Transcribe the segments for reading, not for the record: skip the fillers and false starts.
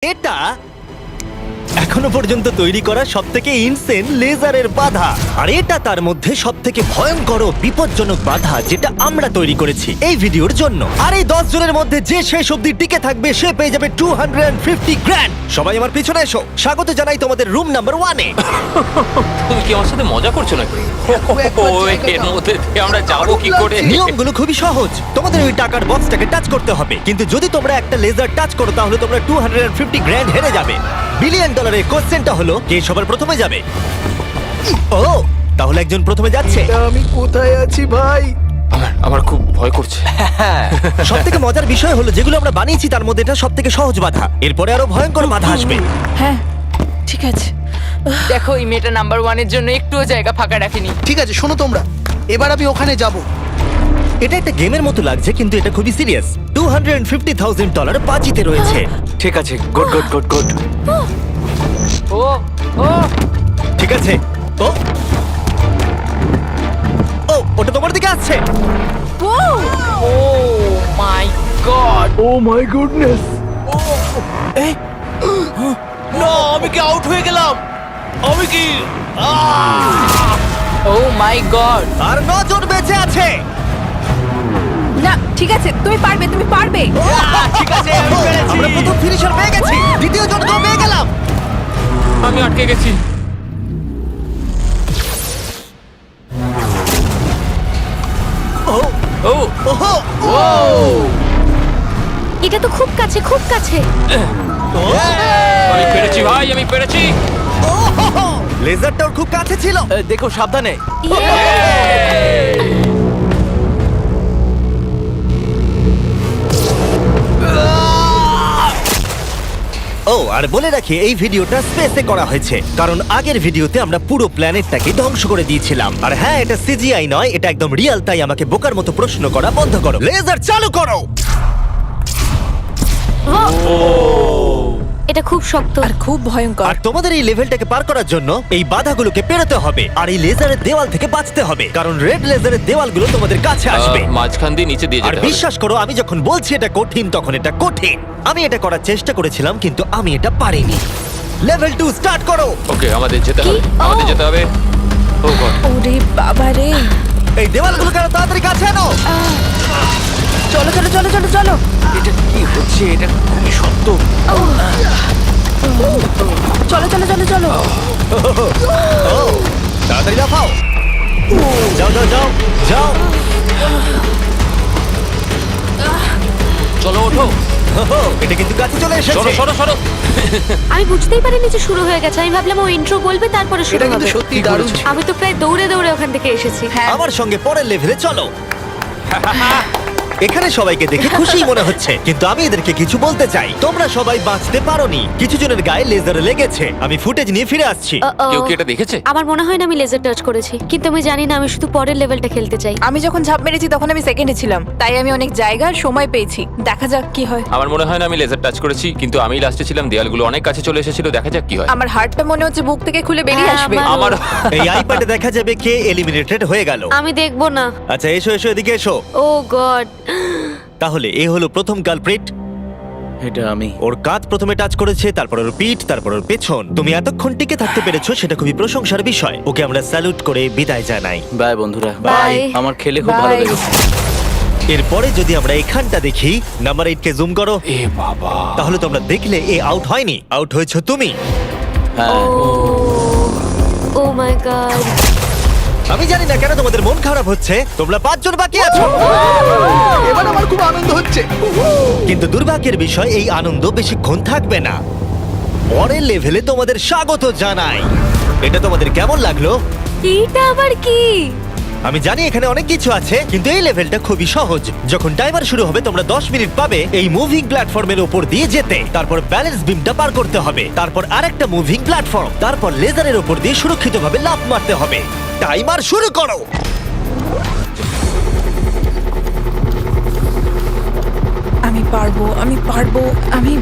এটা এখনো পর্যন্ত তৈরি করা সবথেকে ইনসেন লেজারের বাধা, আর এটা তার মধ্যে সবথেকে ভয়ঙ্কর ও বিপজ্জনক বাধা যেটা আমরা তৈরি করেছি এই ভিডিওর জন্য। আর এই 10 জনের মধ্যে যে শেষ অবধি টিকে থাকবে সে পেয়ে যাবে 250 গ্র্যান্ড। সবাই আমার পিছনে এসো, স্বাগত জানাই তোমাদের রুম নাম্বার 1 এ। তুমি কি আমার সাথে মজা করছো নাকি? এর মধ্যে দিয়ে আমরা যাবো কি করে? নিয়মগুলো খুবই সহজ, তোমাদের ওই টাকার বক্সটাকে টাচ করতে হবে, কিন্তু যদি তোমরা একটা লেজার টাচ করো তাহলে তোমরা 250 গ্র্যান্ড হেরে যাবে। বিলিয়ন ডলারের কোশ্চেনটা হলো কে সবার প্রথমে যাবে। ও, তাহলে একজন প্রথমে যাচ্ছে। আমি কোথায় আছি ভাই? আমার খুব ভয় করছে। সব থেকে মজার বিষয় হলো যেগুলো আমরা বানিয়েছি তার মধ্যে এটা সব থেকে সহজ বাধা, এরপরে আরো ভয়ঙ্কর বাধা আসবে। হ্যাঁ ঠিক আছে। দেখো এই মেয়েটা নাম্বার 1 এর জন্য একটুও জায়গা ফাঁকা রাখেনি। ঠিক আছে, শোনো তোমরা, এবার আমি ওখানে যাব। এটা একটা গেমের মতো লাগছে কিন্তু এটা খুবই সিরিয়াস। $250,000 বাজিতে রয়েছে। ঠিক আছে, গুড গুড গুড গুড। ও ও ঠিক আছে। ও ও, ওটা তোমার দিকে আসছে। Oh my God. Oh my goodness! না, আমি কি আউট হয়ে গেলাম? আমি কি? ও মাই গড। আর 9 জন বেঁচে আছে। না ঠিক আছে, তুমি পারবে তুমি পারবে। ঠিক আছে, আমি পেরেছি। আমরা প্রথম ফিনিশার পেয়ে গেছি, দ্বিতীয় জনকেও পেয়ে গেলাম। আমি আটকে গেছি। ও ও ওহো ও এটা তো খুব কাছে খুব কাছে। আমি পেরেছি ভাই, আমি পেরেছি। লেজারটা ওর খুব কাছে ছিল। দেখো সাবধানে। ও, আর বলে রাখি এই ভিডিওটা স্পেসে করা হয়েছে কারণ আগের ভিডিওতে আমরা পুরো প্ল্যানেটটাকে ধ্বংস করে দিয়েছিলাম। আর হ্যাঁ, এটা সিজিআই নয়, এটা একদম রিয়েল, তাই আমাকে বোকার মতো প্রশ্ন করা বন্ধ করো। লেজার চালু করো। এটা খুব শক্ত। আর খুব ভয়ঙ্কর। আর তোমাদের এই লেভেলটাকে পার করার জন্য এই বাধাগুলোকে পেরোতে হবে আর এই লেজারের দেওয়াল থেকে বাঁচতে হবে, কারণ রেড লেজারের দেওয়ালগুলো তোমাদের কাছে আসবে। মাঝখান দিয়ে নিচে দিয়ে আর যেতে হবে। বিশ্বাস করো, আমি যখন বলছি এটা কঠিন তখন এটা কঠিন। আমি এটা করার চেষ্টা করেছিলাম কিন্তু আমি এটা পারিনি। লেভেল 2 স্টার্ট করো। ওকে, আমাদের যেতে কি? হবে, আমাদের ও। যেতে হবে। ও গড। ওরে বাবা রে। এই দেওয়ালগুলো কেন তাড়াতাড়ি কাছে আনো। চলো চলো চলো চলো চলো। এটা কি হচ্ছে? এটা খুবই শক্ত। চলো চলো চলো চলো। ও, তাড়াতাড়ি লাফাও। যাও যাও যাও যাও। চলো ওঠো। ওহো, এটা কিন্তু কাছে চলে সরো এসেছে। সরো সরো। আমি বুঝতেই পারিনি যে শুরু হয়ে গেছে। আমি ভাবলাম ও ইন্ট্রো বলবে তারপরে শুরু এটা কিন্তু হবে। সত্যি দারুণ ছিল। আমি তো প্রায় দৌড়ে দৌড়ে ওখান থেকে এসেছি। হ্যাঁ আমার সঙ্গে পরের লেভেলে চলো। এখানে সবাইকে দেখে খুশি মনে হচ্ছে কিন্তু আমি এদেরকে কিছু বলতে চাই। তোমরা সবাই বাঁচতে পারোনি, কিছু জনের গায়ে লেজার লেগেছে। আমি ফুটেজ নিয়ে ফিরে আসছি। Uh-oh. কেউ কি এটা দেখেছে? আমার মনে হয় না আমি লেজার টাচ করেছি, কিন্তু আমি জানি না, আমি শুধু পরের লেভেলটা খেলতে চাই। আমি যখন ঝাঁপ মেরেছি তখন আমি সেকেন্ডে ছিলাম, তাই আমি অনেক জায়গার সময় পেয়েছি। দেখা যাক কি হয়। আমার মনে হয় না আমি লেজার টাচ করেছি, কিন্তু আমি লাস্টে ছিলাম, দেয়ালগুলো অনেক কাছে চলে এসেছিল। দেখা যাক কি হয়। আমার হার্টটা মনে হচ্ছে বুক থেকে খুলে বেরিয়ে হ্যাঁ, আসবে। আমার এই আইপ্যাডে দেখা যাবে কে এলিমিনেটেড হয়ে গেল। আমি দেখবো না। আচ্ছা, এসো এসো, এদিকে এসো। ও গড। তাহলে এ হলো প্রথম কালপ্রিট। এটা আমি। ওর কাঁধ প্রথমে টাচ করেছে, তারপর ওর পিঠ, তারপর ওর পেছন। তুমি এতক্ষণ টিকে থাকতে পেরেছো, সেটা খুবই প্রশংসার বিষয়। ওকে আমরা স্যালুট করে বিদায় জানাই। বাই বন্ধুরা। বাই। আমার খেলে খুব ভালো Bye. লেগেছে। এরপরে যদি আমরা এখানটা দেখি, নাম্বার 8 কে জুম করো, এ বাবা। তাহলে তোমরা দেখলে এ আউট হয়নি, আউট হয়েছো তুমি। হ্যাঁ, ও মাই গড। আমি জানি না কেন তোমাদের মন খারাপ হচ্ছে, তোমরা 5 জন বাকি আছো। এবার আমার খুব আনন্দ হচ্ছে। কিন্তু দুর্ভাগ্যের বিষয়, এই আনন্দ বেশিক্ষণ থাকবে না। পরের লেভেলে তোমাদের স্বাগত জানাই। এটা তোমাদের কেমন লাগলো? এটা আবার কি? আমি জানি এখানে অনেক কিছু আছে, কিন্তু এই লেভেলটা খুবই সহজ। যখন টাইমার শুরু হবে তোমরা 10 মিনিট পাবে এই মুভিং প্ল্যাটফর্মের উপর দিয়ে যেতে। তারপর ব্যালেন্স বিমটা পার করতে হবে, তারপর আরেকটা মুভিং প্ল্যাটফর্ম, তারপর লেজারের উপর দিয়ে সুরক্ষিতভাবে লাফ মারতে হবে। টাইমার শুরু করো। আমি পারবো আমি পারবো। আমি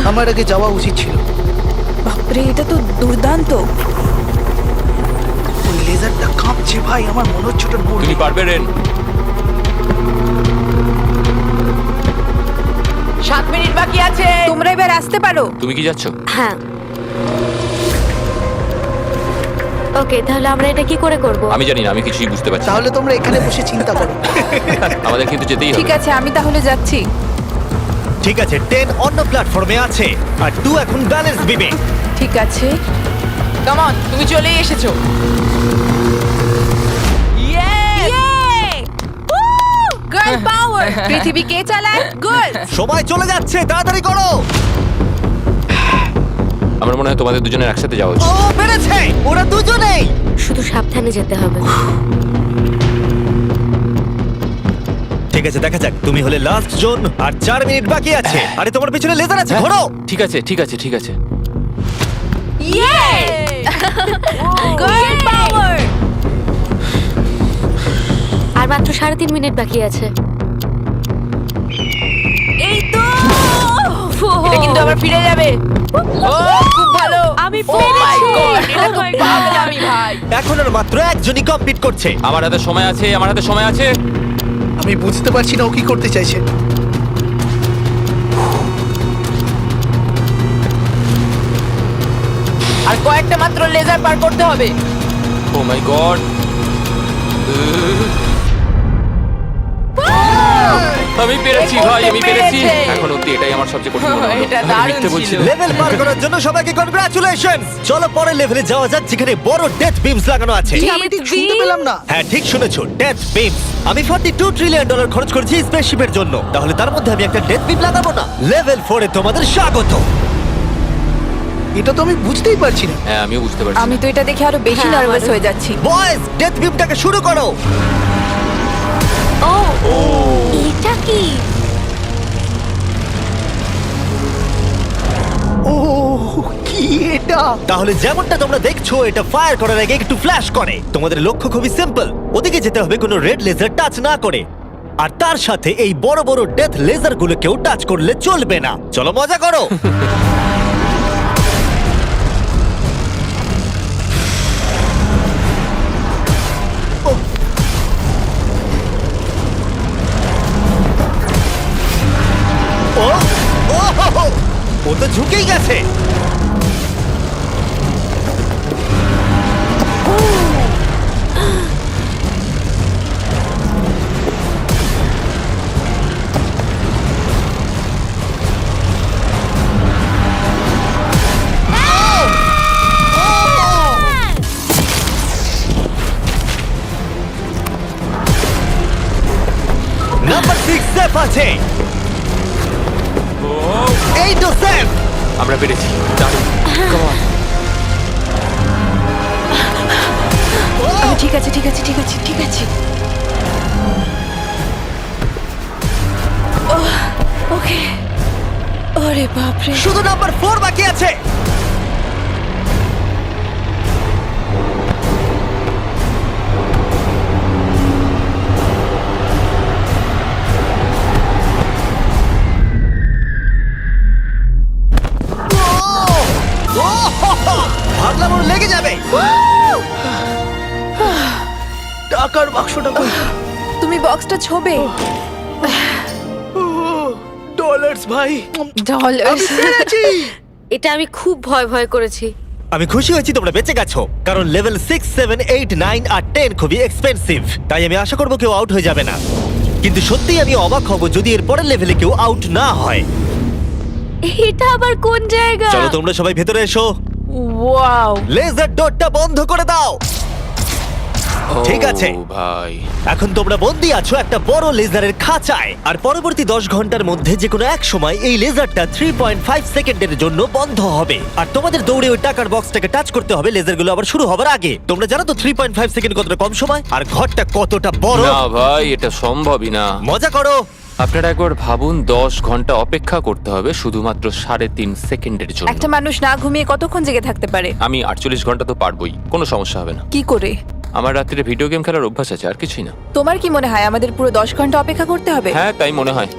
আমার আগে যাওয়া উচিত ছিল। বাপরে, এটা তো দুর্দান্ত। ওই লেজারটা কাঁপছে ভাই, আমার মনে হচ্ছে ওটা নড়বে। তুমি পারবে রেন। 7 মিনিট বাকি আছে। তোমরা এবার আসতে পারো। তুমি কি যাচ্ছ? হ্যাঁ ওকে, তাহলে আমরা এটা কি করে করব? আমি জানি না, আমি কিছুই বুঝতে পারছি না। তাহলে তোমরা এখানে বসে চিন্তা করো। আমাদের কিন্তু যেতেই হবে। ঠিক আছে, আমি তাহলে যাচ্ছি। ঠিক আছে, 10 অন্য প্ল্যাটফর্মে আছে আর 2 এখন ব্যালেন্স বিমে। ঠিক আছে, কাম অন, তুমি চলেই এসেছো। গার্ল পাওয়ার। পৃথিবী কে চালায়? গার্ল। সময় চলে যাচ্ছে, তাড়াতাড়ি করো। আমার মনে হয় তোমাদের দুজনের একসাথে যাওয়া উচিত। ও পেরেছে, ওরা দুজনেই। শুধু সাবধানে যেতে হবে। ঠিক আছে, দেখা যাক। তুমি হলে লাস্ট জোন আর 4 মিনিট বাকি আছে। আরে তোমার পিছনে লেজার আছে, হ্যাঁ। ঘোরো। ঠিক আছে, ঠিক আছে, ঠিক আছে। গার্ল পাওয়ার। আর মাত্র 3.5 মিনিট বাকি আছে। এই তো। এটা কিন্তু আবার ফিরে যাবে। ও খুব ভালো। আমি Oh my পেরেছি। God, এটা তো Oh my God. পাগলামি ভাই। এখন আর মাত্র একজনই কমপ্লিট করছে। আমার হাতে সময় আছে, আমার হাতে সময় আছে। আমি বুঝতে পারছি না ও কি করতে চাইছে। আর কয়েকটা মাত্র লেজার পার করতে হবে। ও মাই গড। আমি পেরেছি ভাই, আমি পেরেছি। পেরেছে। এখন অব্দি এটাই আমার সবচেয়ে কঠিন মনে হলো। এটা আমি দারুণ মিথ্যে বলছি ছিল। না। লেভেল পার করার জন্য সবাইকে কনগ্রাচুলেশনস। চলো পরের লেভেলে যাওয়া যাক, যেখানে বড় ডেথ বিমস লাগানো আছে। কি, আমি ঠিক শুনতে পেলাম না। হ্যাঁ, ঠিক শুনেছো, ডেথ বিম। আমি $42 ট্রিলিয়ন খরচ করেছি স্পেসশিপের জন্য, তাহলে তার মধ্যে আমি একটা ডেথ বিম লাগাবো না? লেভেল 4 এ তোমাদের স্বাগত। এটা তো আমি বুঝতেই পারছি না। হ্যাঁ, আমিও বুঝতে পারছি। আমি তো এটা দেখে আরো বেশি হ্যাঁ, নার্ভাস আমারও। হয়ে যাচ্ছি। বয়েজ, ডেথ বিমটাকে শুরু করো। ও এটা কি? ও কি এটা? তাহলে যেমনটা তোমরা দেখছো, এটা ফায়ার করার আগে একটু ফ্ল্যাশ করে। তোমাদের লক্ষ্য খুবই সিম্পল, ওদিকে যেতে হবে কোনো রেড লেজার টাচ না করে। আর তার সাথে এই বড় বড় ডেথ লেজার গুলোকেও টাচ করলে চলবে না। চলো মজা করো। ও ও হো, হো, ও তো ঝুঁকেই গেছে। নাম্বার 6 সেফ আছে। এই তো সেফ। আমরা পেরেছি। দারুণ। Come on. ঠিক আছে, ঠিক আছে, ঠিক আছে, ঠিক আছে। ওকে। ওরে বাপরে। শুধু নাম্বার 4 বাকি আছে। ভাবলাম ওর লেগে যাবে। টাকার বাক্সটা কই? তুমি বক্সটা ছোবে। ডলার্স ভাই। ডলার। আমি পেরেছি। এটা আমি খুব ভয় ভয় করেছি। আমি খুশি হয়েছি তোমরা বেঁচে গেছো, কারণ লেভেল 6, 7, 8, 9 আর 10 খুবই এক্সপেন্সিভ। তাই আমি আশা করবো কেউ আউট হয়ে যাবে না। কিন্তু সত্যিই আমি অবাক হব যদি এর পরের লেভেলে কেউ আউট না হয়। এটা আবার কোন জায়গা? চলো তোমরা সবাই ভেতরে এসো। ওয়াও। লেজার ডোরটা বন্ধ করে দাও। ঠিক আছে। ও ভাই। এখন তোমরা বন্দি আছো একটা বড় লেজারের খাঁচায়, আর পরবর্তী 10 ঘন্টার মধ্যে যে কোনো এক সময় এই লেজারটা 3.5 সেকেন্ডের জন্য বন্ধ হবে। আর তোমাদের দৌড়ে ওই টাকার বক্সটাকে টাচ করতে হবে লেজারগুলো আবার শুরু হবার আগে। তোমরা জানো তো 3.5 সেকেন্ড কতটা কম সময়, আর ঘরটা কতটা বড়। না ভাই, এটা সম্ভবই না। মজা করো। আপনারা একবার ভাবুন, 10 ঘন্টা অপেক্ষা করতে হবে শুধুমাত্র 3.5 সেকেন্ডের জন্য। একটা মানুষ না ঘুমিয়ে কতক্ষণ জেগে থাকতে পারে? আমি 48 ঘন্টা তো পারবোই, কোনো সমস্যা হবে না। কি করে? আমার রাত্রে ভিডিও গেম খেলার অভ্যাস আছে, আর কিছুই না। তোমার কি মনে হয় আমাদের পুরো 10 ঘন্টা অপেক্ষা করতে হবে? হ্যাঁ, তাই মনে হয়।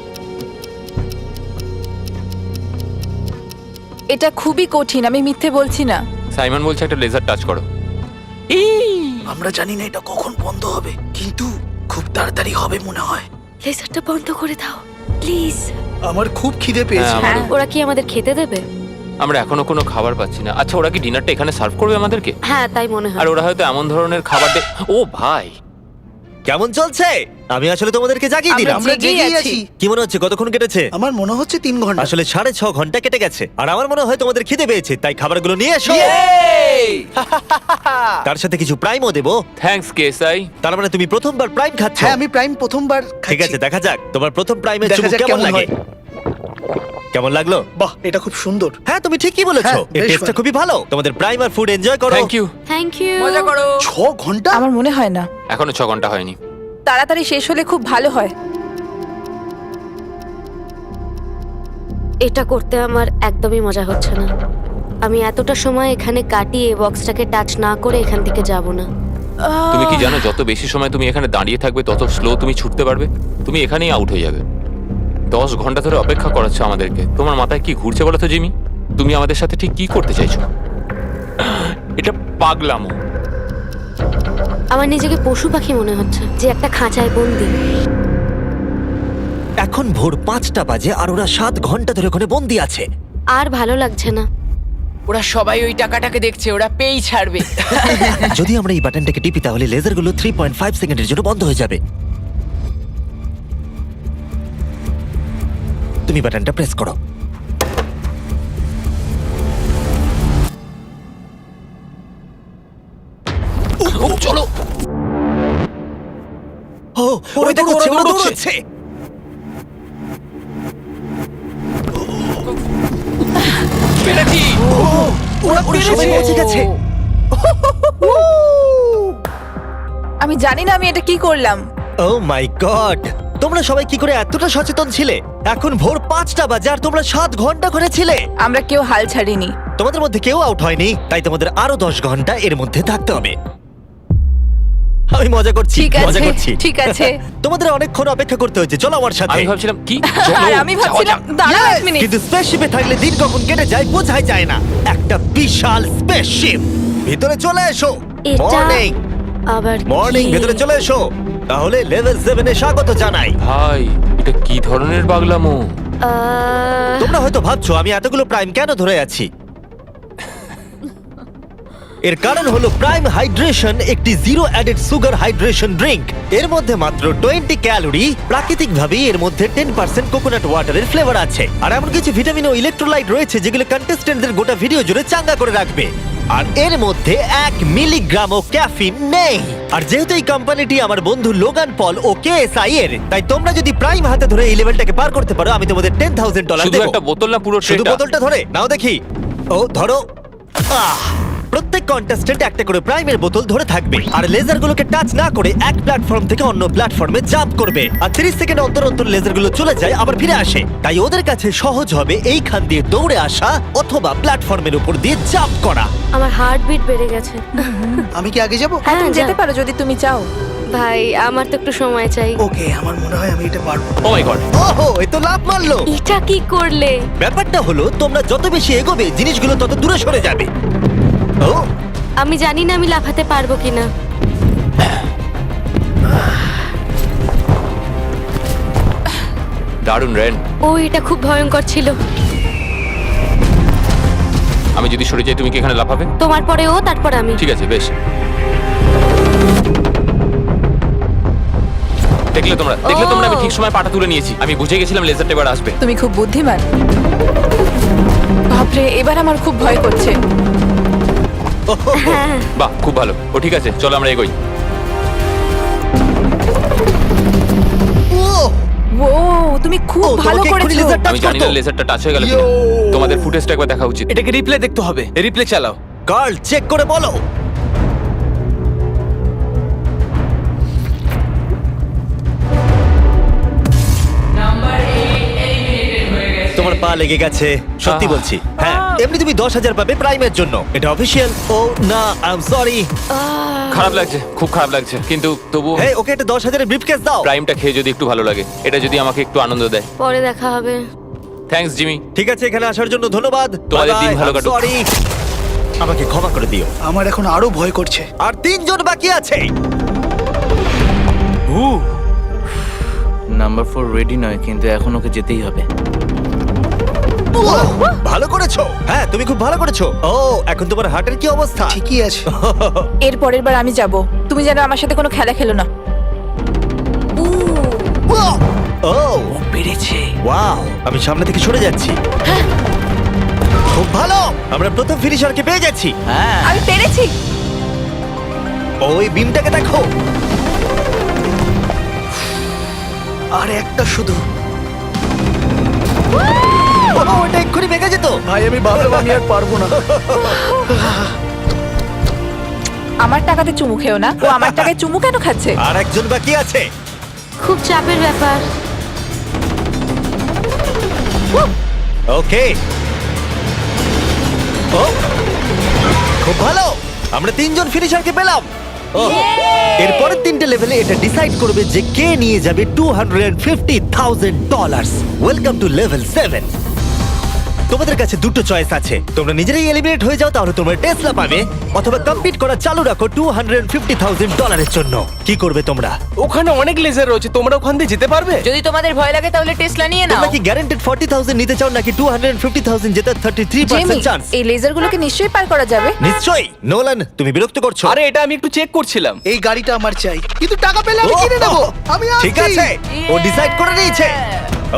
এটা খুবই কঠিন, আমি মিথ্যে বলছি না। সাইমন বলছে একটা লেজার টাচ করো। আমরা জানি না এটা কখন বন্ধ হবে, কিন্তু খুব তাড়াতাড়ি হবে মনে হয়। লেজারটা বন্ধ করে দাও প্লিজ। আমার খুব খিদে পেয়েছে। হ্যাঁ, আমারও। ওরা কি আমাদের খেতে দেবে? আমরা এখনো কোনো খাবার পাচ্ছি না। আচ্ছা, ওরা কি ডিনারটা এখানে সার্ভ করবে আমাদেরকে? হ্যাঁ তাই মনে আর হয়। ওরা হয়তো এমন ধরনের খাবার ও ভাই, কেমন চলছে? আমি আসলে তোমাদেরকে জাগিয়ে দিলাম। আমরা জেগেই জেগেই আছি। আছি। কি মনে হচ্ছে কতক্ষণ কেটেছে? আমার মনে হচ্ছে 3 ঘন্টা। আসলে 6.5 ঘন্টা কেটে গেছে, আর আমার মনে হয় তোমাদের খিদে পেয়েছে, তাই খাবারগুলো নিয়ে এসো। তার সাথে কিছু প্রাইমও দেবো। থ্যাঙ্কস কেসাই। তার মানে তুমি প্রথমবার প্রাইম খাচ্ছ? হ্যাঁ, আমি প্রাইম প্রথমবার ঠিক আছে, দেখা যাক তোমার প্রথম প্রাইমের দেখা চুমুক যাক কেমন কেমন লাগে। হয়। কেমন লাগলো? বাহ, এটা খুব সুন্দর। হ্যাঁ, তুমি ঠিকই বলেছো, হ্যাঁ, এর বেশ টেস্টটা ভালো। খুবই ভালো। তোমাদের প্রাইম আর ফুড এনজয় করো। Thank you. Thank you. মজা করো। 6 ঘন্টা? আমার মনে হয় না, এখনো 6 ঘন্টা হয়নি। তাড়াতাড়ি শেষ হলে খুব ভালো হয়। এটা করতে আমার একদমই মজা হচ্ছে না। আমি এতটা সময় এখানে কাটিয়ে বক্সটাকে টাচ না করে এখান থেকে যাব না। তুমি কি জানো যত বেশি সময় তুমি এখানে দাঁড়িয়ে থাকবে তত স্লো তুমি ছুটতে পারবে। তুমি এখানেই আউট হয়ে যাবে। 10 ঘন্টা ধরে অপেক্ষা করাচ্ছ আমাদেরকে। তোমার মাথায় কি ঘুরছে বলো তো জিমি? তুমি আমাদের সাথে ঠিক কি করতে চাইছো? এটা পাগলামো। আমার নিজেকে পশু পাখি মনে হচ্ছে, যে একটা খাঁচায় বন্দি। এখন ভোর 5টা বাজে আর ওরা 7 ঘন্টা ধরে ওখানে বন্দি আছে। আর ভালো লাগছে না। ওরা সবাই ওই টাকাটাকে দেখছে, ওরা পেই ছাড়বে। যদি আমরা এই বাটনটাকে টিপি তাহলে লেজারগুলো 3.5 সেকেন্ডের জন্য বন্ধ হয়ে যাবে। তুমি বাটনটা প্রেস করো। চলো। ও, ওরা দেখো, দৌড়চ্ছে, ওরা ওরা দৌড়চ্ছে। দৌড়চ্ছে। পেরেছি। ওরা সবাই পৌঁছে গেছে। আমি জানি না আমি এটা কি করলাম। ও মাই গড, তোমরা সবাই কি করে এতটা সচেতন ছিলে? এখন ভোর 5টা বাজে আর তোমরা 7 ঘন্টা করে ছিলে। আমরা কেউ হাল ছাড়িনি। তোমাদের মধ্যে কেউ আউট হয়নি, তাই তোমাদের আরো 10 ঘন্টা এর মধ্যে থাকতে হবে। আমি মজা করছি, ঠিক মজা আছে, করছি। ঠিক আছে। তোমাদের অনেকক্ষণ অপেক্ষা করতে হয়েছে, চলো আমার সাথে। আমি ভাবছিলাম কি আর আমি ভাবছিলাম, দাঁড়াও এক মিনিট। কিন্তু স্পেসশিপে থাকলে দিন কখন কেটে যায় বোঝাই যায় না। একটা বিশাল স্পেসশিপ। ভিতরে চলে এসো। এটা মর্নিং, আবার মর্নিং, কি? ভিতরে চলে এসো। তাহলে লেভেল 7 এ স্বাগত জানাই। ভাই, এটা কি ধরনের পাগলামো? তোমরা হয়তো ভাবছো আমি এতগুলো প্রাইম কেন ধরে আছি। এর কারণ হলো প্রাইম হাইড্রেশন একটি zero added sugar hydration drink. এর মধ্যে মাত্র 20 ক্যালোরি, প্রাকৃতিকভাবেই এর মধ্যে 10% কোকোনাট ওয়াটারের ফ্লেভার আছে, আর এমন কিছু ভিটামিন ও ইলেকট্রোলাইট রয়েছে যেগুলো কন্টেস্টেন্টদের গোটা ভিডিও জুড়ে চাঙ্গা করে রাখবে। আর এর মধ্যে 1 মিলিগ্রামও ক্যাফিন নেই। আর যেহেতু এই কোম্পানিটি আমার বন্ধু লোগান পল ও কেএসআই এর, তাই তোমরা যদি প্রাইম হাতে ধরে এই লেভেলটাকে পার করতে পারো আমি তোমাদের $10,000 শুধু দেবো। একটা বোতল না পুরো শুধু ট্রেটা? বোতলটা ধরে নাও দেখি। ও ধরো। প্রত্যেক কন্টেস্টেন্ট একটা করে প্রাইমের বোতল ধরে থাকবে আর লেজারগুলোকে টাচ না করে এক প্ল্যাটফর্ম থেকে অন্য প্ল্যাটফর্মে জাম্প করবে। আর 30 সেকেন্ড অন্তর অন্তর লেজারগুলো চলে যায় আবার ফিরে আসে, তাই ওদের কাছে সহজ হবে এইখান দিয়ে দৌড়ে আসা অথবা প্ল্যাটফর্মের উপর দিয়ে জাম্প করা। আমার হার্টবিট বেড়ে গেছে। আমি কি আগে যাব? হ্যাঁ, তুমি যাও। যেতে পারো যদি তুমি চাও। ভাই আমার তো একটু সময় চাই। ওকে, আমার মনে হয় আমি এটা পারবো। ও মাই গড। ওহো, এ তো লাভ মারলো। এটা কি করলে? ব্যাপারটা হলো তোমরা যত বেশি এগোবে জিনিসগুলো তত দূরে সরে যাবে। ও, আমি জানি না আমি লাফাতে পারবো কিনা। দারুণ রেন। ও এটা খুব ভয়ঙ্কর ছিল। আমি যদি সরে যাই তুমি কি এখানে লাফাবে? তোমার পরে ও, তারপর আমি। ঠিক আছে, বেশ। দেখলে তোমরা আমি ঠিক সময় পাটা তুলে নিয়েছি। আমি বুঝে গেছিলাম লেজারটা এবার আসবে। তুমি খুব বুদ্ধিমান। বাপরে, এবার আমার খুব ভয় করছে। বাহ, খুব ভালো। ও ঠিক আছে, চলো আমরা এগোই। ও, তুমি খুব ও, ভালো তোমাকে এক্ষুনি করেছো। laser touch আমি জানি না করতো। লেজারটা টাচ হয়ে গেল কিনা। তোমাদের ফুটেজটা একবার দেখা উচিত। এটাকে রিপ্লে দেখতে হবে। রিপ্লে চালাও। কার্ল চেক করে বলো। তোমার পা লেগে গেছে, সত্যি বলছি। হ্যাঁ, এমনি তুমি 10,000 পাবে প্রাইমের জন্য, এটা অফিসিয়াল। ও না, আই এম সরি। খারাপ লাগছে, খুব খারাপ লাগছে, কিন্তু তবুও হ্যাঁ, ওকে এটা 10,000 ব্রিফকেস দাও। প্রাইমটা খেয়ে যদি একটু ভালো লাগে, এটা যদি আমাকে একটু আনন্দ দেয়। পরে দেখা হবে। Thanks Jimmy. ঠিক আছে, এখানে আসার জন্য ধন্যবাদ। তোমাদের দিন ভালো কাটুক। সরি, আমাকে ক্ষমা করে দিও। আমার এখন আরো ভয় করছে। আর 3 জন বাকি আছে। নাম্বার 4 রেডি নয়, কিন্তু এখন ওকে যেতেই হবে। ভালো করেছো। হ্যাঁ, তুমি খুব ভালো করেছো। ও, এখন তোমার হার্টের কি অবস্থা? ঠিকই আছে। এর পরের বার আমি যাব, তুমি যেন আমার সাথে কোনো খেলা খেলো না। ও পেরেছে। ওয়াও, আমি সামনে থেকে সরে যাচ্ছি। খুব ভালো, আমরা প্রথম ফিনিশারকে পেয়ে যাচ্ছি। হ্যাঁ, আমি পেরেছি। ওই বিমটাকে দেখো। আর একটা শুধু। ওটা এক্ষুনি ভেঙে যেত। ভাই আমি ভাবলাম আমি আর পারবো না। আমার টাকাতে চুমু খেও না। ও আমার টাকায় চুমু কেন খাচ্ছে? আর একজন বাকি আছে। খুব চাপের ব্যাপার। ওকে, ও খুব ভালো, আমরা তিনজন ফিনিশারকে পেলাম। ও, এরপরের তিনটে লেভেলে এটা ডিসাইড করবে যে কে নিয়ে যাবে $250,000। Welcome to level 7। তোমাদের কাছে দুটো চয়েস আছে, তোমরা নিজেরাই এলিমিনেট হয়ে যাও তাহলে তোমরা টেসলা পাবে, অথবা কম্পিট করা চালু রাখো $250,000 জন্য। কি করবে তোমরা? ওখানে অনেক লেজার রয়েছে, তোমরা ওখান দিয়ে যেতে পারবে? যদি তোমাদের ভয় লাগে তাহলে টেসলা নিয়ে নাও। তোমরা কি গ্যারান্টেড 40,000 নিতে চাও নাকি 250,000 জেতার 33% চান্স? এই লেজারগুলোকে নিশ্চয়ই পার করা যাবে। নিশ্চয়ই। নোলান, তুমি বিরক্ত করছো। আরে এটা আমি একটু চেক করছিলাম। এই গাড়িটা আমার চাই, কিন্তু টাকা পেলে আমি কিনে নেবো। আমি ঠিক আসছি। আছে, ও ডিসাইড করে নিয়েছে।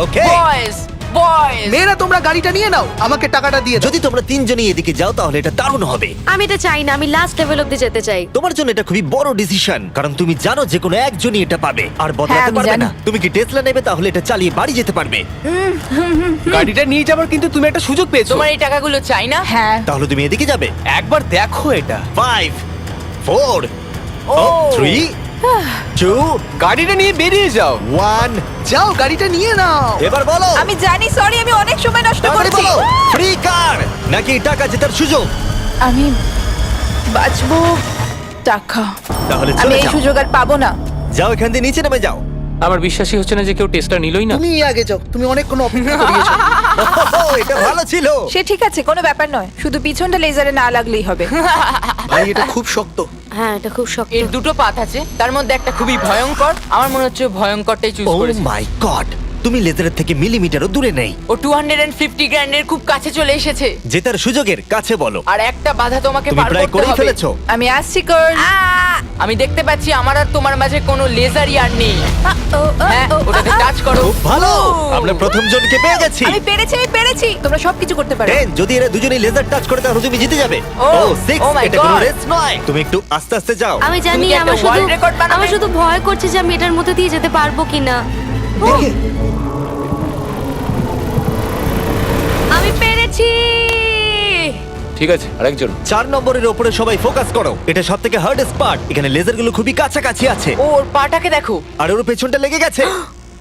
ওকে, বয়েজ বয়েজ মেয়েরা তোমরা গাড়িটা নিয়ে নাও, আমাকে টাকাটা দিয়ে দাও। যদি তোমরা তিনজনই এদিকে যাও তাহলে এটা দারুণ হবে। আমি এটা চাই না, আমি লাস্ট লেভেল অব্দি যেতে চাই। তোমার জন্য এটা খুবই বড় ডিসিশন, কারণ তুমি জানো যে কোনো একজনই এটা পাবে আর বদলাতে আমি পারবে জানি। না। তুমি কি টেসলা নেবে? তাহলে এটা চালিয়ে বাড়ি যেতে পারবে। গাড়িটা নিয়ে যাবার কিন্তু তুমি একটা সুযোগ পেয়েছো। তোমার এই টাকাগুলো চাই না। হ্যাঁ, তাহলে তুমি এদিকে যাবে। একবার দেখো এটা। 5 4 3 2 গাড়িটা নিয়ে বেরিয়ে যাও। 1। যাও গাড়িটা নিয়ে নাও। এবার বলো, আমি জানি, সরি, আমি অনেক সময় নষ্ট তাড়াতাড়ি করছি। বলো, ফ্রি কার নাকি টাকা জেতার সুযোগ? আমি বাঁচবো টাকা। তাহলে আমি চলে এই যাও। সুযোগ আর পাবো না। যাও এখান দিয়ে নিচে নেমে যাও। আমার বিশ্বাসই হচ্ছে না যে কেউ টেস্টটা নিলই না। তুমি আগে যাও, তুমি অনেক কোনো অপেক্ষা করিয়েছো। এটা ভালো ছিল। সে ঠিক আছে, কোনো ব্যাপার নয়, শুধু পিছনটা লেজারে না লাগলেই হবে। ভাই এটা খুব শক্ত। হ্যাঁ, এটা খুব শক্ত। এর দুটো পাত আছে, তার মধ্যে একটা খুবই ভয়ঙ্কর। আমার মনে হচ্ছে ও ভয়ঙ্করটাই চুজ ও করেছে। মাই গড, তুমি লেজারের থেকে মিলিমিটারও দূরে নেই। ও 250 গ্র্যান্ডের খুব কাছে চলে এসেছে। জেতার সুযোগের কাছে বলো। আর একটা বাধা তোমাকে তুমি পার প্রায় করতে করেই হবে। ফেলেছো। আমি আসছি গার্ল। আমি দেখতে পাচ্ছি আমার আর তোমার মাঝে কোনো লেজারই আর নেই। হ্যাঁ, ওটাকে টাচ করো। খুব ভালো, আমরা প্রথম জনকে পেয়ে গেছি। আমি পেরেছি, আমি পেরেছি। তোমরা সবকিছু করতে পারো। 10, যদি এরা দুজনেই লেজার টাচ করে তাহলে তুমি জিতে যাবে। ও, 6, oh my এটা কোনো God. রেস নয়। তুমি একটু আস্তে আস্তে যাও। আমি জানি, তুমি কি একটা আমার শুধু world record বানাবে? আমার শুধু ভয় করছে যে আমি এটার মধ্যে দিয়ে যেতে পারবো কিনা। দেখে আমি পেরেছি। ঠিক আছে, আরেকজন। 4 নম্বরের উপরে সবাই ফোকাস করো। এটা সবথেকে হার্ডেস্ট পার্ট। এখানে লেজারগুলো খুবই কাছাকাছি আছে ওর পাটাকে দেখো। আর ওর পেছনটা লেগে গেছে।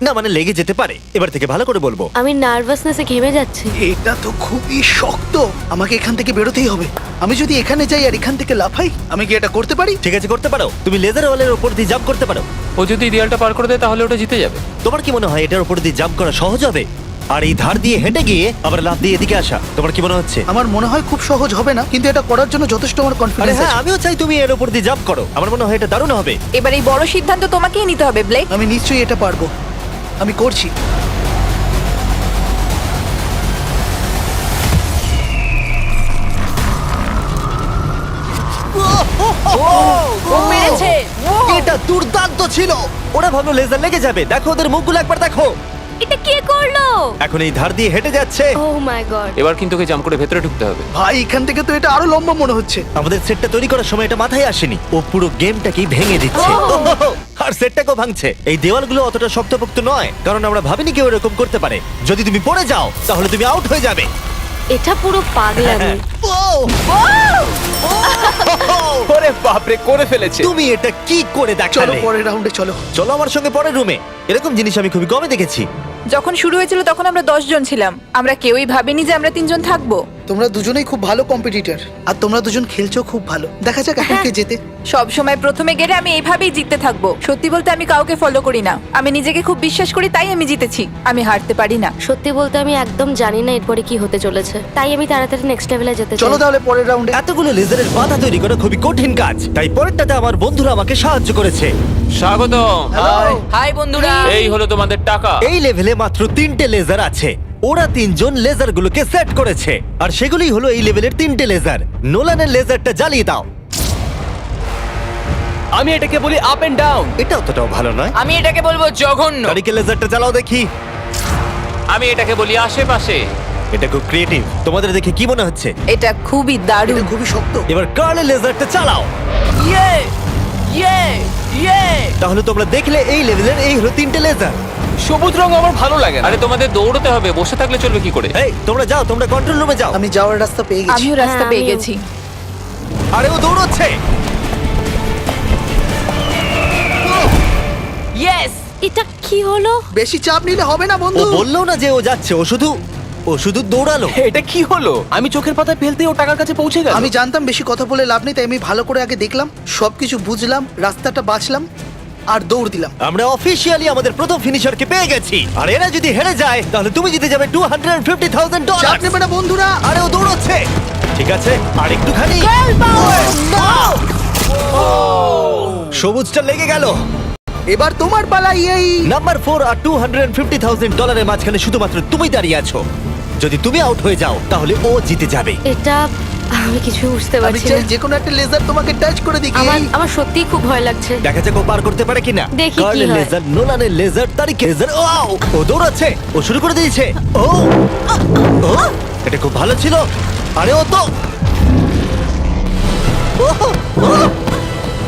না মানে লেগে যেতে পারে। এবার থেকে ভালো করে বলবো। আমি নার্ভাসনেসে ঘেমে যাচ্ছি। এটা তো খুবই শক্ত, আমাকে এখান থেকে বেরোতেই হবে। আমি যদি এখানে যাই আর এখান থেকে লাফাই, আমি কি এটা করতে পারি? ঠিক আছে, করতে পারো। তুমি লেজার ওয়ালের উপর দিয়ে জাম্প করতে পারো। ও যদি দেয়ালটা পার করে দেয় তাহলে ওটা জিতে যাবে। তোমার কি মনে হয় এটার উপর দিয়ে জাম্প করা সহজ হবে? আর এই ধার দিয়ে হেঁটে গিয়ে আবার লাফ দিয়ে এদিকে আসা, তোমার কি মনে হচ্ছে? আমার মনে হয় খুব সহজ হবে না, কিন্তু এটা করার জন্য যথেষ্ট আমার আরে কনফিডেন্স হ্যাঁ, আছে। আমিও চাই তুমি এর উপর দিয়ে জাম্প করো। আমার মনে হয় এটা দারুণ হবে। এবার এই বড় সিদ্ধান্ত তোমাকেই নিতে হবে, ব্লেক। আমি নিশ্চয়ই এটা পারবো, আমি করছি। ও পেরেছে। এটা দুর্দান্ত ছিল। ওরা ভাবলো লেজার লেগে যাবে। দেখো ওদের মুখগুলো একবার দেখো। এটা কে করলো? এখন এই ধার দিয়ে হেঁটে যাচ্ছে। ও মাই গড। এবার কিন্তু ওকে জাম্প করে ভেতরে ঢুকতে হবে। ভাই এখান থেকে তো এটা আরো লম্বা মনে হচ্ছে। আমাদের সেটটা তৈরি করার সময় এটা মাথায় আসেনি। ও পুরো গেমটাকেই ভেঙে দিচ্ছে। আর সেটটাকেও ভাঙছে। এই দেওয়ালগুলো অতটা শক্তপোক্ত নয়, কারণ আমরা ভাবিনি কেউ এরকম করতে পারে। যদি তুমি পড়ে যাও তাহলে তুমি আউট হয়ে যাবে। এটা পুরো পাগলামি। ওরে বাপরে, করে ফেলেছে। তুমি এটা কি করে চলো দেখালে? পরের রাউন্ডে চলো। চলো আমার সঙ্গে পরের রুমে। এরকম জিনিস আমি খুবই কমই দেখেছি। যখন শুরু হয়েছিল তখন আমরা 10 জন ছিলাম। আমরা কেউই ভাবিনি যে আমরা 3 জন থাকবো। তোমরা দুজনেই খুব ভালো কম্পিটিটর, আর তোমরা দুজন খেলছো খুব ভালো। দেখা যাক এখন কে জেতে। সব সময় প্রথমে গেলে আমি এইভাবেই জিততে থাকবো। সত্যি বলতে আমি কাউকে ফলো করি না, আমি নিজেকে খুব বিশ্বাস করি, তাই আমি জিতেছি। আমি হারতে পারি না। সত্যি বলতে আমি একদম জানি না এরপরে কি হতে চলেছে, তাই আমি তাড়াতাড়ি নেক্সট লেভেলে যেতে চলো চাই। তাহলে পরের রাউন্ডে। এতগুলো লেজারের বাধা তৈরি করা খুবই কঠিন কাজ, তাই পরেরটাতে আমার বন্ধুরা আমাকে সাহায্য করেছে। স্বাগতম। হাই বন্ধুরা। এই হলো তোমাদের টাকা। এই লেভেলে মাত্র 3টে লেজার আছে। ওরা 3জন লেজারগুলোকে সেট করেছে আর সেগুলোই হলো এই লেভেলের 3টে লেজার। নোলানের লেজারটা জ্বালিয়ে দাও। আমি এটাকে বলি আপ এন্ড ডাউন। এটা অতটাও ভালো নয়। আমি এটাকে বলবো জঘন্য। কারিকে লেজারটা চালাও দেখি। আমি এটাকে বলি আশেপাশে। এটা খুব ক্রিয়েটিভ। তোমাদের দেখে কি মনে হচ্ছে? এটা খুবই দারুণ। এটা খুবই শক্ত। এবার কার্লের লেজারটা চালাও। ইয়ে ইয়ে ইয়ে তাহলে তোমরা দেখলে এই লেভেলের এই হলো 3টে লেজার। সবুজ রং আমার ভালো লাগে না। আরে তোমাদের দৌড়তে হবে, বসে থাকলে চলবে কি করে? এই তোমরা যাও, তোমরা কন্ট্রোল রুমে যাও। আমি যাওয়ার রাস্তা পেয়ে গেছি। আমিও রাস্তা হ্যাঁ, পেয়ে আমিও। গেছি। আরে ও দৌড়চ্ছে। ইয়েস। এটা কি হলো? বেশি চাপ নিলে হবে না ও বন্ধু। বললো না যে ও যাচ্ছে, ও শুধু দৌড়ালো। এটা কি হলো? আমি চোখের পাতায় ফেলতেই ও টাকার কাছে পৌঁছে গেল। আমি জানতাম বেশি কথা বলে লাভ নেই, তাই আমি ভালো করে আগে দেখলাম, সবকিছু বুঝলাম, রাস্তাটা বাঁচলাম আর দৌড় দিলাম। আমরা অফিসিয়ালি আমাদের প্রথম ফিনিশারকে পেয়ে গেছি। আর এরা যদি হেরে যায় তাহলে তুমি জিতে যাবে $250,000। চাপ নেবে না বন্ধুরা। আরে ও দৌড়চ্ছে। ঠিক আছে, আর একটুখানি। সবুজটা লেগে গেল। এবার তোমার পালা এই। নাম্বার 4 আর $250,000 মাঝখানে শুধুমাত্র তুমি দাঁড়িয়ে আছো। যদি তুমি আউট হয়ে যাও তাহলে ও জিতে যাবে। এটা আমি কিছু বুঝতে আমি পারছি চাই না। যে কোনো একটা লেজার তোমাকে টাচ করে দেখি। আমার সত্যিই খুব ভয় লাগছে। দেখা যাক ও পার করতে পারে কিনা। দেখি কি কার্লের হয়। লেজার, নোলানের লেজার, তারিখের লেজার। ও দৌড়াচ্ছে। ও শুরু করে দিয়েছে। ও এটা খুব ভালো ছিল। আরে ও তো ও,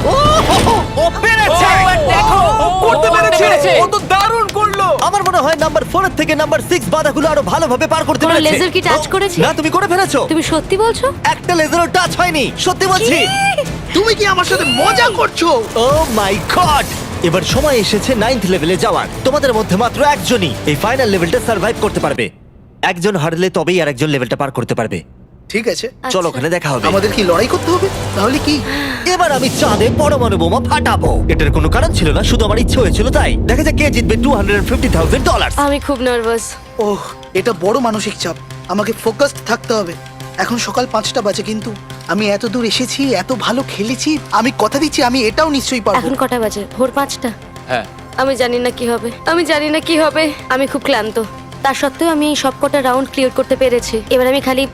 ও, ও, ও পেরেছে। দেখো ও করতে পেরেছে। ও তো দারুণ করলো। আমার মনে হয় নাম্বার 4 এর থেকে নাম্বার 6 বাধাগুলো আরো ভালোভাবে পার করতে তোমার পেরেছে। লেজার কি টাচ করেছে? না, তুমি করে ফেলেছো। তুমি সত্যি বলছো? একটা লেজারও টাচ হয়নি, সত্যি বলছি। তুমি কি আমার সাথে মজা করছো? ও মাই গড! এবার সময় এসেছে 9th লেভেলে যাওয়ার। তোমাদের মধ্যে মাত্র একজনই এই ফাইনাল লেভেলটা সার্ভাইভ করতে পারবে। একজন হারলে তবেই আর একজন লেভেলটা পার করতে পারবে। ঠিক আছে, চলো ওখানে দেখা হবে। আমাদের কি লড়াই করতে হবে? তাহলে কি? এবার আমি চাঁদে পরমাণু বোমা ফাটাবো। এটার কোনো কারণ ছিল না, শুধু আমার ইচ্ছে হয়েছিল তাই। দেখা যাক কে জিতবে $250,000। আমি খুব নার্ভাস। ওহ, এটা বড় মানসিক চাপ। আমাকে ফোকাসড থাকতে হবে। এখন সকাল 5টা বাজে, কিন্তু আমি এত দূর এসেছি, এত ভালো খেলেছি। আমি কথা দিচ্ছি আমি এটাও নিশ্চয়ই পারবো। এখন কটা বাজে? ভোর 5টা। হ্যাঁ, আমি জানি না কি হবে। আমি খুব ক্লান্ত। তার সত্ত্বেও আমি এই সবকটা রাউন্ড ক্লিয়ার করতে পেরেছি। এবার আমি খালি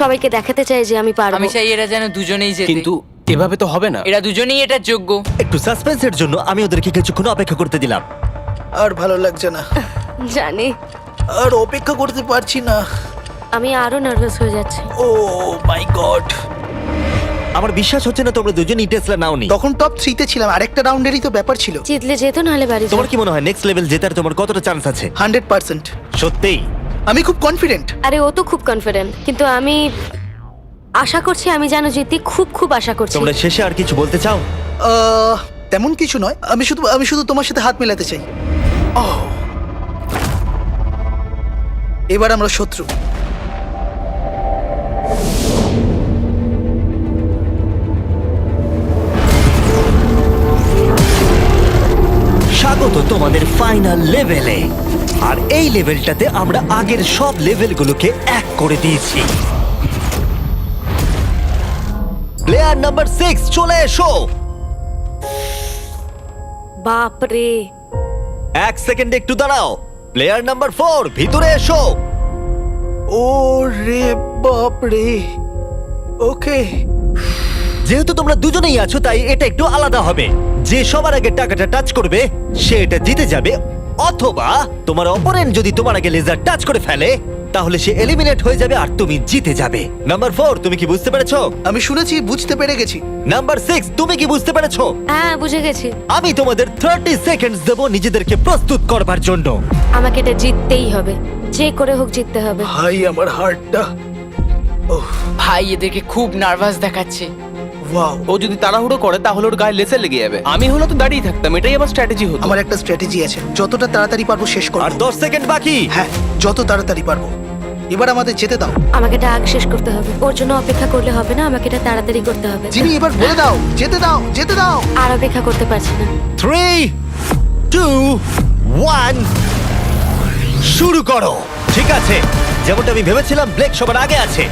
সবাইকে দেখাতে চাই যে আমি পারবো। আমি চাই এরা যেন দুজনেই জেতে। কিন্তু এভাবে তো হবে না। এরা দুজনেই এটার যোগ্য। একটু সাসপেন্সের জন্য আমি ওদেরকে কিছুক্ষণ অপেক্ষা করতে দিলাম। আর ভালো লাগছে না, জানি। আর অপেক্ষা করতে পারছি না। আমি আরো নার্ভাস হয়ে যাচ্ছি। ও মাই গড! আমার বিশ্বাস হচ্ছে না তোমরা দুজনই টেসলা নাওনি। তখন টপ 3-তে ছিলাম, আরেকটা রাউন্ডেরই তো ব্যাপার ছিল। জিতলে যেত, নাহলে বাড়ি যাও। তোমার কি মনে হয় নেক্সট লেভেল জেতার তোমার কতটা চান্স আছে? 100%। সত্যিই? আমি খুব কনফিডেন্ট। আরে ও তো খুব কনফিডেন্ট, কিন্তু আমি আশা করছি আমি যেন জিতি। খুব আশা করছি। তোমরা শেষে আর কিছু বলতে চাও? তেমন কিছু নয়, আমি শুধু তোমার সাথে হাত মেলাতে চাই। এবার আমরা শত্রু। স্বাগত তোমাদের ফাইনাল লেভেলে। আর এই লেভেলটাতে আমরা আগের সব লেভেলগুলোকে এক করে দিয়েছি। প্লেয়ার নাম্বার 6 চলে এসো। বাপ রে! 1 সেকেন্ড একটু দাঁড়াও। প্লেয়ার নাম্বার 4 ভিতরে এসো। ও রে বাপ রে। ওকে, যেহেতু তোমরা দুজনেই আছো তাই এটা একটু আলাদা হবে। যে সবার আগে টাকাটা টাচ করবে সে এটা জিতে যাবে, অথবা তোমার অপোনেন্ট যদি তোমার আগে লেজার টাচ করে ফেলে তাহলে সে এলিমিনেট হয়ে যাবে আর তুমি জিতে যাবে। নাম্বার 4 তুমি কি বুঝতে পেরেছো? আমি শুনেছি, বুঝতে পেরে গেছি। নাম্বার 6 তুমি কি বুঝতে পেরেছো? হ্যাঁ, বুঝে গেছি। আমি তোমাদের 30 সেকেন্ডস দেব নিজেদেরকে প্রস্তুত করবার জন্য। আমাকে এটা জিততেই হবে, যে করে হোক জিততে হবে। ভাই, আমার হার্টটা। ভাই এদেরকে খুব নার্ভাস দেখাচ্ছে। ওয়াও! ও যদি তাড়াহুড়ো করে তাহলে ওর গায়ে লেসে লেগে যাবে। আমি হলো তো দাঁড়িয়ে থাকতাম, এটাই আমার স্ট্র্যাটেজি হতো। আমার একটা স্ট্র্যাটেজি আছে, যতটা তাড়াতাড়ি পারবো শেষ আর করব। 10 সেকেন্ড বাকি। হ্যাঁ, যত তাড়াতাড়ি পারবো। এবার আমাদের যেতে দাও। আমাকে এটা আগ শেষ করতে হবে। ওর জন্য অপেক্ষা করলে হবে না, আমাকে এটা তাড়াতাড়ি করতে হবে। জিমি, এবার বলে দাও, যেতে দাও, যেতে দাও। আর অপেক্ষা করতে পারছি না। 3 2 1 শুরু করো। ঠিক আছে, যেমনটা আমি ভেবেছিলাম ব্লেক সবার আগে আছে।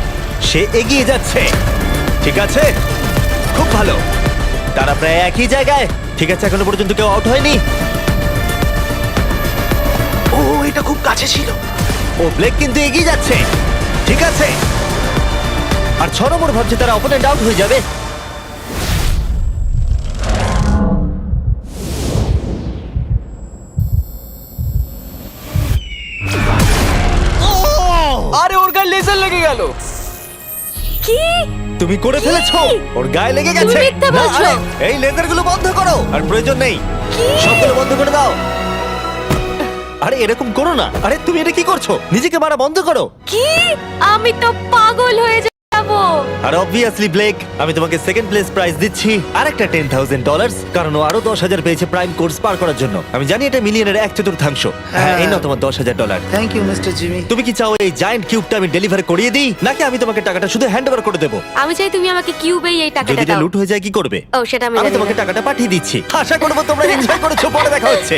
সে এগিয়ে যাচ্ছে। ঠিক আছে, খুব ভালো। তারা প্রায় একই জায়গায়। ঠিক আছে, এখনো পর্যন্ত কেউ আউট হয়নি। এটা খুব কাছে ছিল। ও ব্লেক কিন্তু এগিয়ে যাচ্ছে। ঠিক আছে, আর 6 নম্বর ভাবছে তারা অপোনেন্ট আউট হয়ে যাবে। আরে ওর গায়ে লেজার লেগে গেল। কি? তুমি করে ফেলেছো, ওর গায়ে লেগে গেছে। তুমি মিথ্যা না, বলছো। আরে, এই লেজারগুলো বন্ধ করো, আর প্রয়োজন নেই, সবগুলো বন্ধ করে দাও। আরে এরকম করো না। আরে তুমি এটা কি করছো? নিজেকে মারা বন্ধ করো। কি? আমি তো পাগল হয়ে যাব। আর অবভিয়াসলি ব্লেক, আমি তোমাকে সেকেন্ড প্লেস প্রাইজ দিচ্ছি আর একটা $10,000, কারণ ও আরো 10,000 পেয়েছে প্রাইম কোর্স পার করার জন্য। আমি জানি এটা মিলিয়নের 1/4। হ্যাঁ, এই নাও তোমার $10,000। Thank you mister Jimmy. তুমি কি চাও এই জায়ান্ট কিউবটা আমি ডেলিভার করিয়ে দিই, নাকি আমি তোমাকে টাকাটা শুধু হ্যান্ড ওভার করে দেবো? আমি চাই তুমি আমাকে কিউবেই এই যদি টাকাটা এটা দাও। লুট হয়ে যায় কি করবে? ও সেটা আমি আমি জানি তোমাকে না। টাকাটা পাঠিয়ে দিচ্ছি। আশা করবো তোমরা এনজয় করেছো। পরে দেখা হচ্ছে।